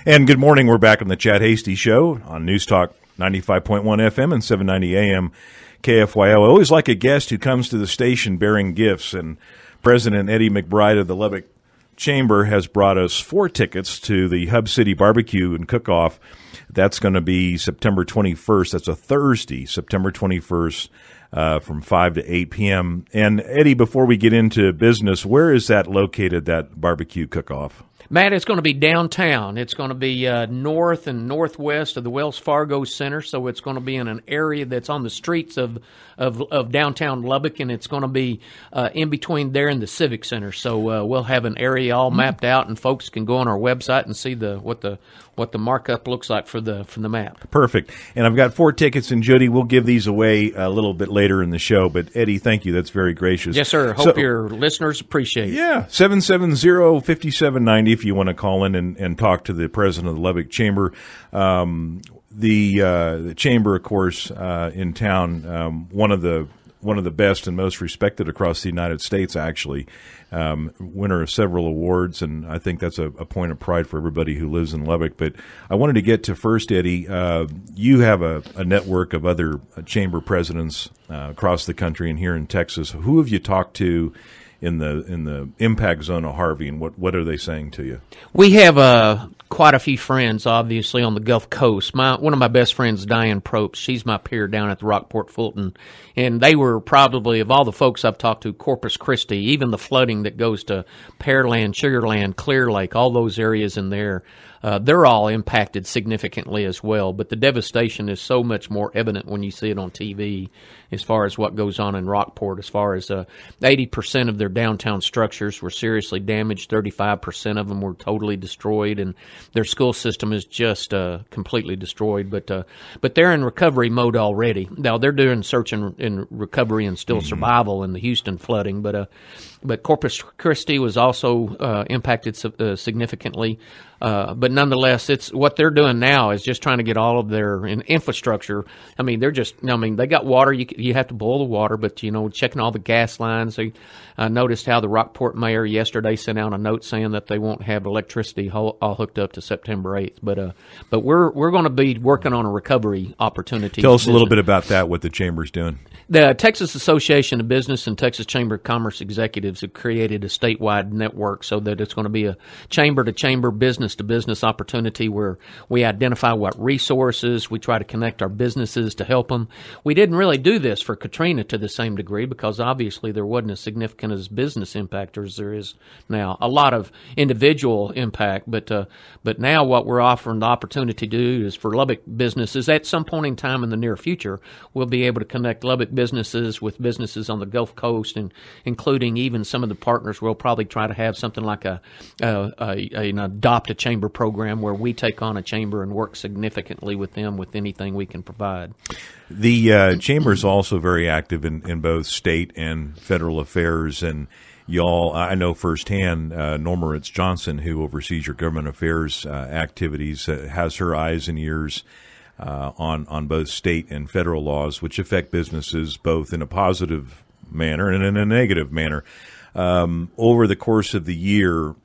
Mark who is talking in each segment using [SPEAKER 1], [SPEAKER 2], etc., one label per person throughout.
[SPEAKER 1] And good morning. We're back on the Chad Hasty Show on News Talk 95.1 FM and 790 AM KFYO. I always like a guest who comes to the station bearing gifts, and President Eddie McBride of the Lubbock Chamber has brought us 4 tickets to the Hub City Barbecue and Cook-Off. That's going to be September 21st. That's a Thursday, September 21st, from 5 to 8 p.m. And, Eddie, before we get into business, where is that located, that barbecue cook-off?
[SPEAKER 2] Matt, it's going to be downtown. It's going to be north and northwest of the Wells Fargo Center, so it's going to be in an area that's on the streets of downtown Lubbock, and it's going to be in between there and the Civic Center. So we'll have an area all mapped out, and folks can go on our website and see what the markup looks like for the map.
[SPEAKER 1] Perfect. And I've got 4 tickets, and Jody, we'll give these away a little bit later in the show. But Eddie, thank you. That's very gracious.
[SPEAKER 2] Yes, sir. Hope your listeners appreciate it.
[SPEAKER 1] Yeah, 770-5790 if you want to call in and talk to the president of the Lubbock Chamber. The chamber, of course, in town, one of the best and most respected across the United States, actually. Winner of several awards, and I think that's a point of pride for everybody who lives in Lubbock. But I wanted to get to first, Eddie, you have a network of other chamber presidents across the country and here in Texas. Who have you talked to in the impact zone of Harvey, and what are they saying to you?
[SPEAKER 2] We have quite a few friends, obviously, on the Gulf Coast. One of my best friends, Diane Probst, she's my peer down at the Rockport Fulton, and they were probably, of all the folks I've talked to, Corpus Christi, even the flooding that goes to Pearland, Sugarland, Clear Lake, all those areas in there, they're all impacted significantly as well. But the devastation is so much more evident when you see it on TV as far as what goes on in Rockport. As far as 80% of their downtown structures were seriously damaged, 35% of them were totally destroyed, and their school system is just completely destroyed. But they're in recovery mode already. Now they're doing search and recovery and still survival in the Houston flooding. But Corpus Christi was also impacted significantly. But nonetheless, it's what they're doing now is just trying to get all of their infrastructure. I mean, they got water. You have to boil the water, but checking all the gas lines. I noticed how the Rockport mayor yesterday sent out a note saying that they won't have electricity all hooked up to September 8th. But we're going to be working on a recovery opportunity.
[SPEAKER 1] Tell us a little bit about that. What the chamber's doing.
[SPEAKER 2] The Texas Association of Business and Texas Chamber of Commerce executives have created a statewide network so that it's going to be a chamber-to-chamber, business-to-business opportunity where we identify what resources, we try to connect our businesses to help them. We didn't really do this for Katrina to the same degree because obviously there wasn't as significant as business impact as there is now. A lot of individual impact, but now what we're offering the opportunity to do is for Lubbock businesses at some point in time in the near future, we'll be able to connect Lubbock businesses with businesses on the Gulf Coast, and including even some of the partners. We'll probably try to have something like an adopt a chamber program where we take on a chamber and work significantly with them with anything we can provide.
[SPEAKER 1] The chamber is also very active in both state and federal affairs, and y'all, I know firsthand, Norma Ritz Johnson, who oversees your government affairs activities, has her eyes and ears on both state and federal laws, which affect businesses both in a positive manner and in a negative manner. Over the course of the year,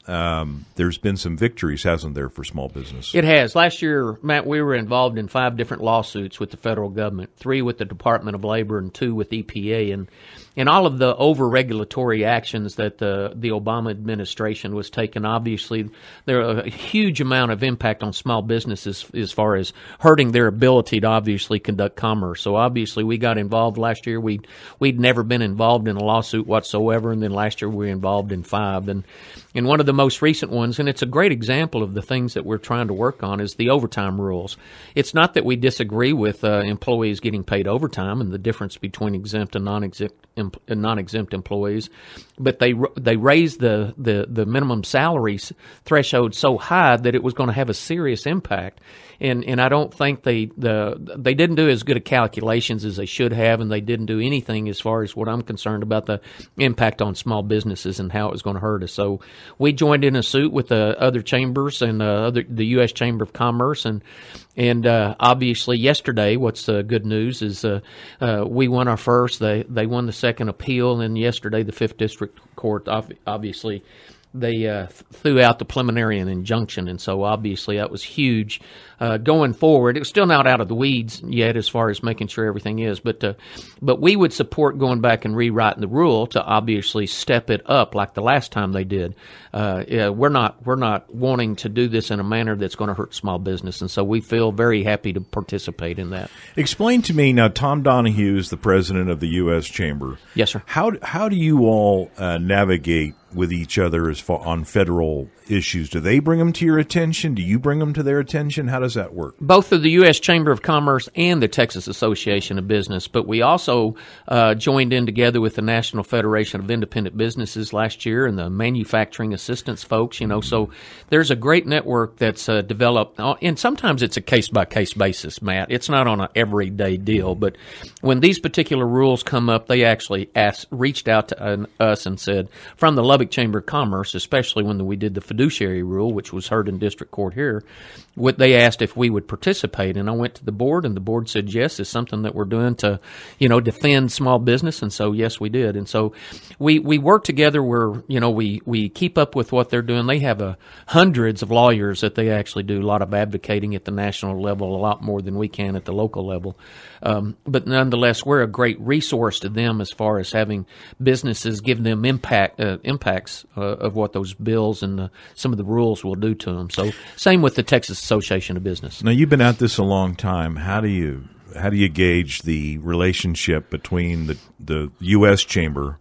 [SPEAKER 1] there's been some victories, hasn't there, for small business? It
[SPEAKER 2] has. Last year, Matt, we were involved in 5 different lawsuits with the federal government, 3 with the Department of Labor and 2 with EPA. And all of the over-regulatory actions that the Obama administration was taking, obviously, there are a huge amount of impact on small businesses as far as hurting their ability to obviously conduct commerce. So obviously we got involved last year. We'd never been involved in a lawsuit whatsoever, and then last year we were involved in 5. And one of the most recent ones, and it's a great example of the things that we're trying to work on, is the overtime rules. It's not that we disagree with employees getting paid overtime and the difference between exempt and non-exempt employees, but they raised the minimum salaries threshold so high that it was going to have a serious impact. And I don't think they didn't do as good a calculations as they should have, and they didn't do anything as far as what I'm concerned about the impact on small businesses and how it was going to hurt us. So we joined in a suit with the other chambers and the U.S. Chamber of Commerce, and obviously yesterday, what's good news is we won our first. They won the second appeal, and yesterday the 5th District Court obviously threw out the preliminary injunction, and so obviously that was huge. Going forward, it was still not out of the weeds yet as far as making sure everything is, but we would support going back and rewriting the rule to obviously step it up like the last time they did. We're not wanting to do this in a manner that's going to hurt small business, and so we feel very happy to participate in that.
[SPEAKER 1] Explain to me now. Tom Donahue is the president of the U.S. Chamber.
[SPEAKER 2] Yes, sir.
[SPEAKER 1] How do you all navigate with each other as far on federal issues? Do they bring them to your attention? Do you bring them to their attention? How does that work?
[SPEAKER 2] Both of the U.S. Chamber of Commerce and the Texas Association of Business, but we also joined in together with the National Federation of Independent Businesses last year and the manufacturing assistance folks, so there's a great network that's developed, and sometimes it's a case-by-case basis, Matt. It's not on an everyday deal, but when these particular rules come up, they actually reached out to us and said, from the Lubbock Chamber of Commerce, especially when we did the fiduciary rule, which was heard in district court here, they asked if we would participate, and I went to the board, and the board said yes, it's something that we're doing to, defend small business, and so yes, we did, and so we work together. We keep up with what they're doing. They have hundreds of lawyers that they actually do a lot of advocating at the national level, a lot more than we can at the local level. But nonetheless, we're a great resource to them as far as having businesses give them impacts of what those bills and some of the rules will do to them. So same with the Texas Association of Business.
[SPEAKER 1] Now, you've been at this a long time. How do you gauge the relationship between the U.S. Chamber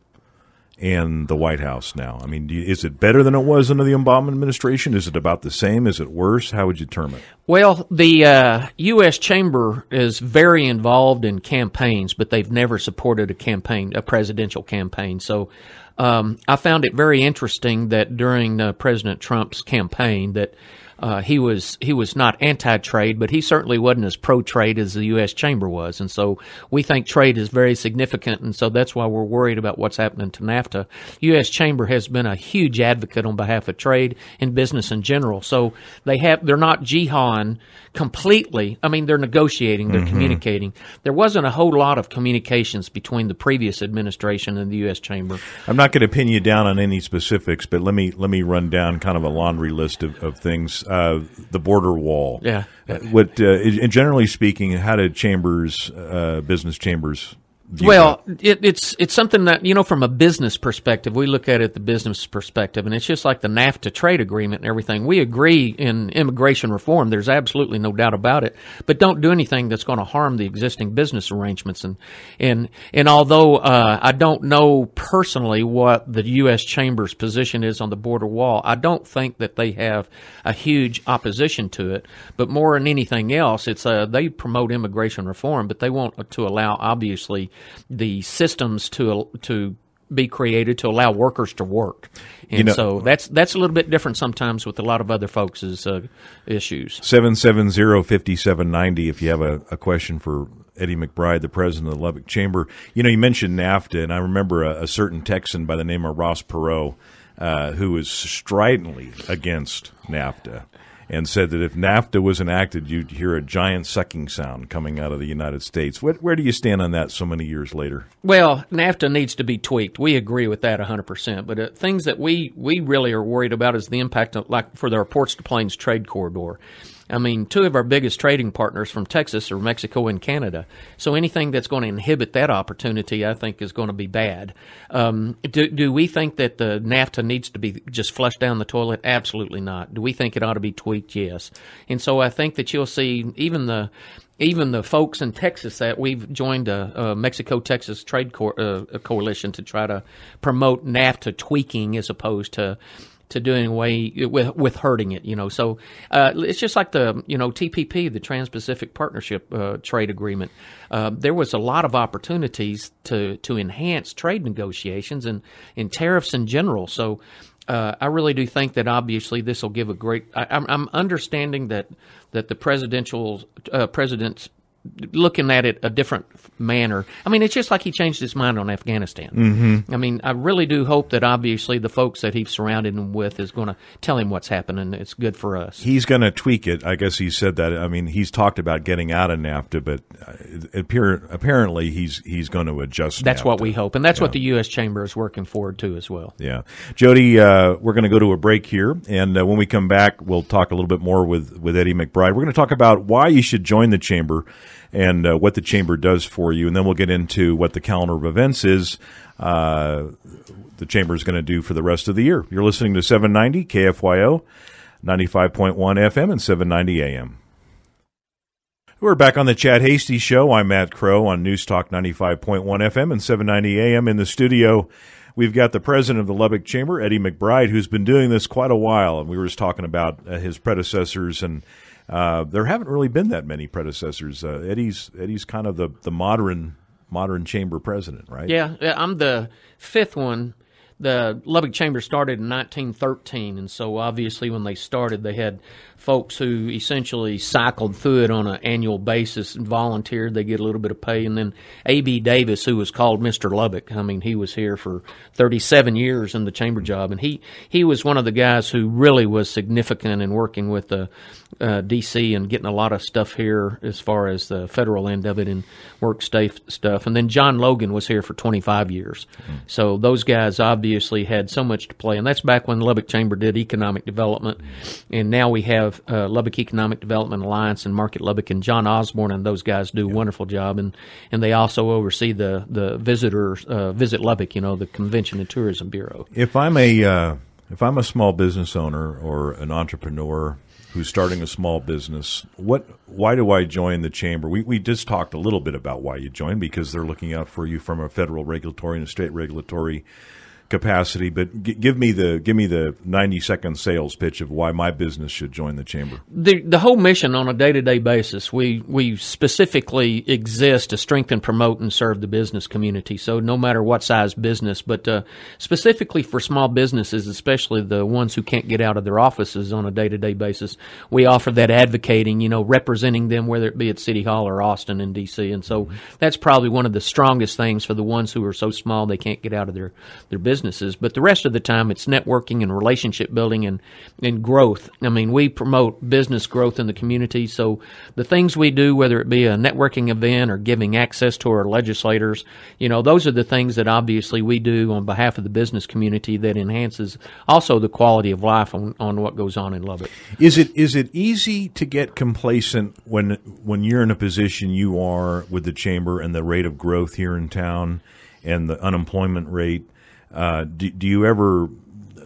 [SPEAKER 1] and the White House now? I mean, is it better than it was under the Obama administration? Is it about the same? Is it worse? How would you term it?
[SPEAKER 2] Well, the U.S. Chamber is very involved in campaigns, but they've never supported a presidential campaign. So I found it very interesting that during President Trump's campaign that he was not anti-trade, but he certainly wasn't as pro-trade as the U.S. Chamber was. And so we think trade is very significant, and so that's why we're worried about what's happening to NAFTA. U.S. Chamber has been a huge advocate on behalf of trade and business in general. So they're not jihading completely. I mean, they're negotiating, they're communicating. There wasn't a whole lot of communications between the previous administration and the U.S. Chamber.
[SPEAKER 1] I'm not going to pin you down on any specifics, but let me run down kind of a laundry list of things. The border wall.
[SPEAKER 2] Yeah.
[SPEAKER 1] And generally speaking, how did business chambers
[SPEAKER 2] Well, it's something that, from a business perspective, we look at it the business perspective, and it's just like the NAFTA trade agreement and everything. We agree in immigration reform. There's absolutely no doubt about it, but don't do anything that's going to harm the existing business arrangements. And although I don't know personally what the U.S. Chamber's position is on the border wall, I don't think that they have a huge opposition to it, but more than anything else, it's they promote immigration reform, but they want to allow, obviously, the systems to be created to allow workers to work. And so that's a little bit different sometimes with a lot of other folks' issues.
[SPEAKER 1] 770-5790 if you have a question for Eddie McBride, the president of the Lubbock Chamber. You mentioned NAFTA, and I remember a certain Texan by the name of Ross Perot who was stridently against NAFTA and said that if NAFTA was enacted, you'd hear a giant sucking sound coming out of the United States. Where do you stand on that so many years later?
[SPEAKER 2] Well, NAFTA needs to be tweaked. We agree with that 100%. But things that we really are worried about is the impact of, like, for the Ports to Plains trade corridor. I mean, two of our biggest trading partners from Texas are Mexico and Canada. So anything that's going to inhibit that opportunity, I think, is going to be bad. Do we think that the NAFTA needs to be just flushed down the toilet? Absolutely not. Do we think it ought to be tweaked? Yes. And so I think that you'll see even the folks in Texas that we've joined a Mexico-Texas trade coalition to try to promote NAFTA tweaking as opposed to doing away with hurting it, So it's just like the TPP, the Trans-Pacific Partnership trade agreement. There was a lot of opportunities to enhance trade negotiations and tariffs in general. So I really do think that obviously this will give a great. I'm understanding that the president's looking at it a different manner. I mean, it's just like he changed his mind on Afghanistan. I mean, I really do hope that obviously the folks that he's surrounded him with is going to tell him what's happening. It's good for us.
[SPEAKER 1] He's going to tweak it. I guess he said that. I mean, he's talked about getting out of NAFTA, but apparently he's going to adjust.
[SPEAKER 2] That's
[SPEAKER 1] NAFTA.
[SPEAKER 2] what we hope, and that's what the U.S. Chamber is working forward to as well.
[SPEAKER 1] Yeah. Jody, we're going to go to a break here, and when we come back, we'll talk a little bit more with Eddie McBride. We're going to talk about why you should join the Chamber and what the Chamber does for you, and then we'll get into what the calendar of events is the Chamber is going to do for the rest of the year. You're listening to 790 KFYO, 95.1 FM and 790 AM. We're back on the Chad Hasty Show. I'm Matt Crow on News Talk 95.1 FM and 790 AM. In the studio, we've got the president of the Lubbock Chamber, Eddie McBride, who's been doing this quite a while, and we were just talking about his predecessors, and there haven't really been that many predecessors. Eddie's kind of the modern chamber president, right?
[SPEAKER 2] Yeah, I'm the fifth one. The Lubbock Chamber started in 1913, and so obviously when they started, they had folks who essentially cycled through it on an annual basis and volunteered. They get a little bit of pay. And then A.B. Davis, who was called Mr. Lubbock, I mean, he was here for 37 years in the chamber job, and he was one of the guys who really was significant in working with the D.C. and getting a lot of stuff here as far as the federal end of it and work stuff. And then John Logan was here for 25 years. So those guys obviously had so much to play, and that's back when the Lubbock Chamber did economic development, and now we have Lubbock Economic Development Alliance and Market Lubbock, and John Osborne and those guys do a wonderful job, and they also oversee the visitors Visit Lubbock, the Convention and Tourism Bureau.
[SPEAKER 1] If I'm a small business owner or an entrepreneur who's starting a small business, why do I join the chamber? We just talked a little bit about why you join, because they're looking out for you from a federal regulatory and a state regulatory capacity, but give me the 90-second sales pitch of why my business should join the chamber.
[SPEAKER 2] The whole mission on a day-to-day basis, we specifically exist to strengthen, promote, and serve the business community. So no matter what size business, but specifically for small businesses, especially the ones who can't get out of their offices on a day-to-day basis, we offer that advocating, representing them, whether it be at City Hall or Austin and D.C. And so that's probably one of the strongest things for the ones who are so small they can't get out of their businesses. But the rest of the time, it's networking and relationship building and growth. I mean, we promote business growth in the community. So the things we do, whether it be a networking event or giving access to our legislators, those are the things that obviously we do on behalf of the business community that enhances also the quality of life on what goes on in Lubbock.
[SPEAKER 1] Is it easy to get complacent when you're in a position you are with the chamber and the rate of growth here in town and the unemployment rate? Do you ever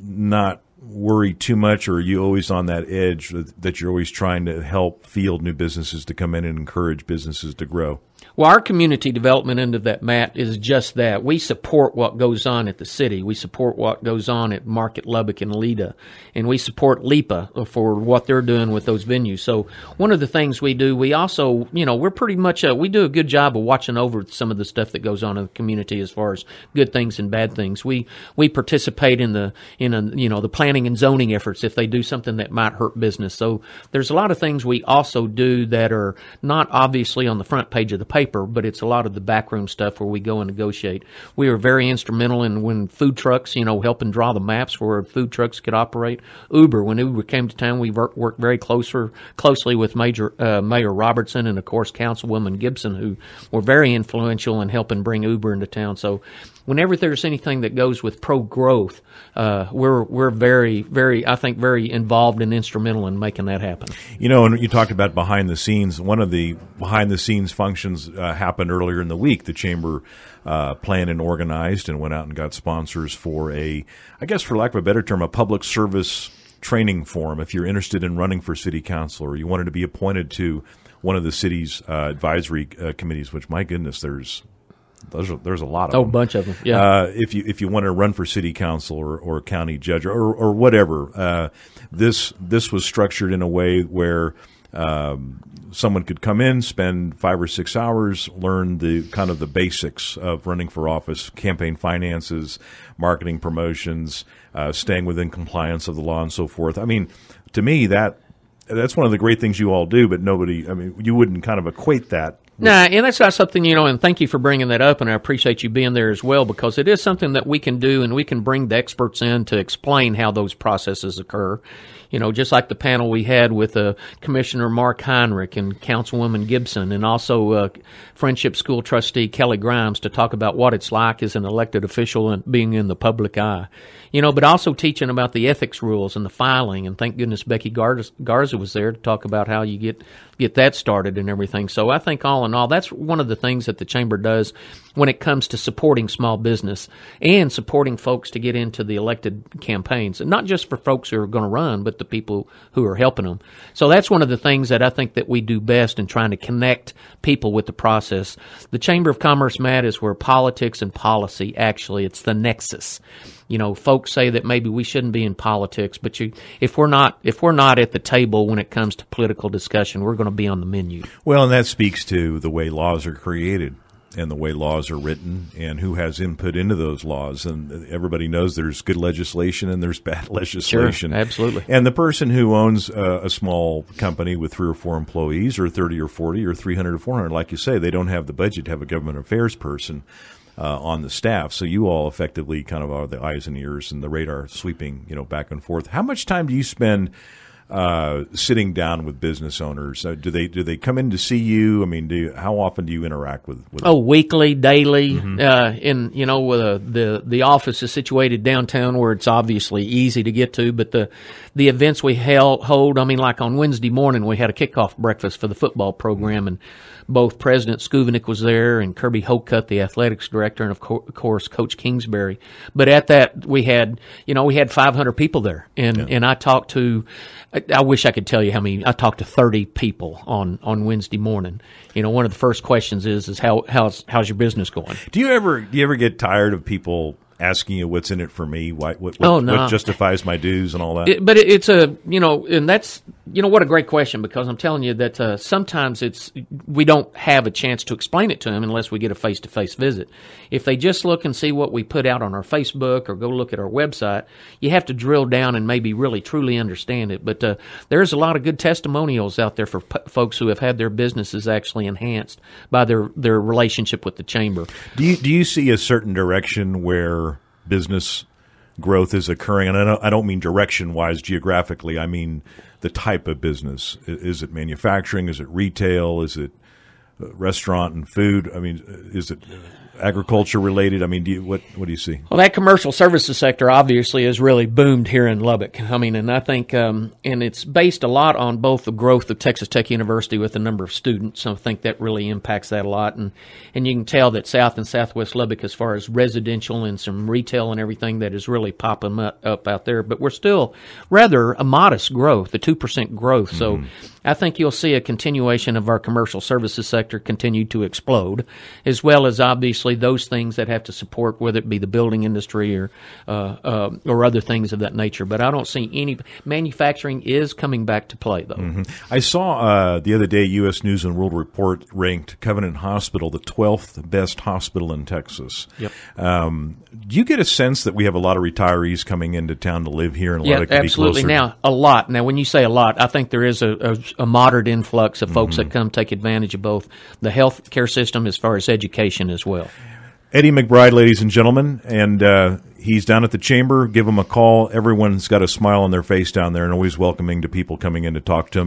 [SPEAKER 1] not worry too much, or are you always on that edge that you're always trying to help field new businesses to come in and encourage businesses to grow?
[SPEAKER 2] Well, our community development end of that, Matt, is just that. We support what goes on at the city. We support what goes on at Market Lubbock and Leda. And we support LIPA for what they're doing with those venues. So one of the things we do, we also, we're pretty much, we do a good job of watching over some of the stuff that goes on in the community as far as good things and bad things. We participate in the planning and zoning efforts if they do something that might hurt business. So there's a lot of things we also do that are not obviously on the front page of the paper, but it's a lot of the backroom stuff where we go and negotiate. We are very instrumental in when food trucks, helping draw the maps where food trucks could operate. Uber, when Uber came to town, we worked very closely with Mayor Robertson and, of course, Councilwoman Gibson, who were very influential in helping bring Uber into town. So whenever there's anything that goes with pro-growth, we're very, very, I think, very involved and instrumental in making that happen.
[SPEAKER 1] And you talked about behind the scenes. One of the behind-the-scenes functions happened earlier in the week. The Chamber planned and organized and went out and got sponsors for I guess for lack of a better term, a public service training forum. If you're interested in running for city council or you wanted to be appointed to one of the city's advisory committees, which, my goodness, there's a lot of them.
[SPEAKER 2] A bunch of them, yeah.
[SPEAKER 1] If you want to run for city council or county judge or whatever, this was structured in a way where someone could come in, spend 5 or 6 hours, learn the kind of the basics of running for office, campaign finances, marketing, promotions, staying within compliance of the law, and so forth. I mean, to me, that that's one of the great things you all do, but nobody, I mean, you wouldn't kind of equate that.
[SPEAKER 2] Nah, and that's not something, and thank you for bringing that up, and I appreciate you being there as well, because it is something that we can do, and we can bring the experts in to explain how those processes occur. Just like the panel we had with Commissioner Mark Heinrich and Councilwoman Gibson, and also Friendship School trustee Kelly Grimes, to talk about what it's like as an elected official and being in the public eye. But also teaching about the ethics rules and the filing, and thank goodness Becky Garza was there to talk about how you get that started and everything. So I think all in all, that's one of the things that the Chamber does when it comes to supporting small business and supporting folks to get into the elected campaigns, and not just for folks who are going to run, but the people who are helping them. So that's one of the things that I think that we do best in trying to connect people with the process. The Chamber of Commerce, Matt, is where politics and policy, actually, it's the nexus. Folks say that maybe we shouldn't be in politics, but if we're not at the table when it comes to political discussion, we're going to be on the menu.
[SPEAKER 1] Well, and that speaks to the way laws are created and the way laws are written and who has input into those laws. And everybody knows there's good legislation and there's bad legislation.
[SPEAKER 2] Sure, absolutely.
[SPEAKER 1] And the person who owns a small company with 3 or 4 employees, or 30 or 40 or 300 or 400, like you say, they don't have the budget to have a government affairs person on the staff. So you all effectively kind of are the eyes and ears and the radar sweeping, back and forth. How much time do you spend sitting down with business owners? Do they come in to see you? I mean, how often do you interact with them?
[SPEAKER 2] Oh, weekly, daily. The office is situated downtown where it's obviously easy to get to, but the events we hold, I mean, like on Wednesday morning, we had a kickoff breakfast for the football program, and both President Skuvenik was there and Kirby Hocutt, the athletics director, and of course Coach Kingsbury. But at that, we had 500 people there, and I talked to, I wish I could tell you how many. I talked to 30 people on Wednesday morning. One of the first questions is how's your business going?
[SPEAKER 1] Do you ever get tired of people asking you what's in it for me? What justifies my dues and all that? And that's, what a great question, because I'm telling you that sometimes we don't have a chance to explain it to them unless we get a face-to-face visit. If they just look and see what we put out on our Facebook or go look at our website, you have to drill down and maybe really truly understand it. But there's a lot of good testimonials out there for folks who have had their businesses actually enhanced by their relationship with the Chamber. Do you see a certain direction where business growth is occurring? And I don't mean direction-wise geographically. I mean the type of business. Is it manufacturing? Is it retail? Is it restaurant and food? I mean, is it agriculture related? I mean, what do you see?
[SPEAKER 2] Well, that commercial services sector obviously has really boomed here in Lubbock. I mean, and I think, and it's based a lot on both the growth of Texas Tech University with the number of students. So I think that really impacts that a lot. And you can tell that South and Southwest Lubbock, as far as residential and some retail and everything, that is really popping up out there. But we're still rather a modest growth, the 2% growth. Mm-hmm. So I think you'll see a continuation of our commercial services sector continue to explode, as well as obviously those things that have to support, whether it be the building industry or other things of that nature. But I don't see any. Manufacturing is coming back to play, though.
[SPEAKER 1] Mm-hmm. I saw the other day U.S. News and World Report ranked Covenant Hospital the 12th best hospital in Texas.
[SPEAKER 2] Yep.
[SPEAKER 1] Do you get a sense that we have a lot of retarees coming into town to live here, and a lot of
[SPEAKER 2] absolutely. Now, a lot. Now, when you say a lot, I think there is a moderate influx of folks that come take advantage of both the health care system as far as education as well.
[SPEAKER 1] Eddie McBride, ladies and gentlemen, and he's down at the Chamber. Give him a call. Everyone's got a smile on their face down there and always welcoming to people coming in to talk to him.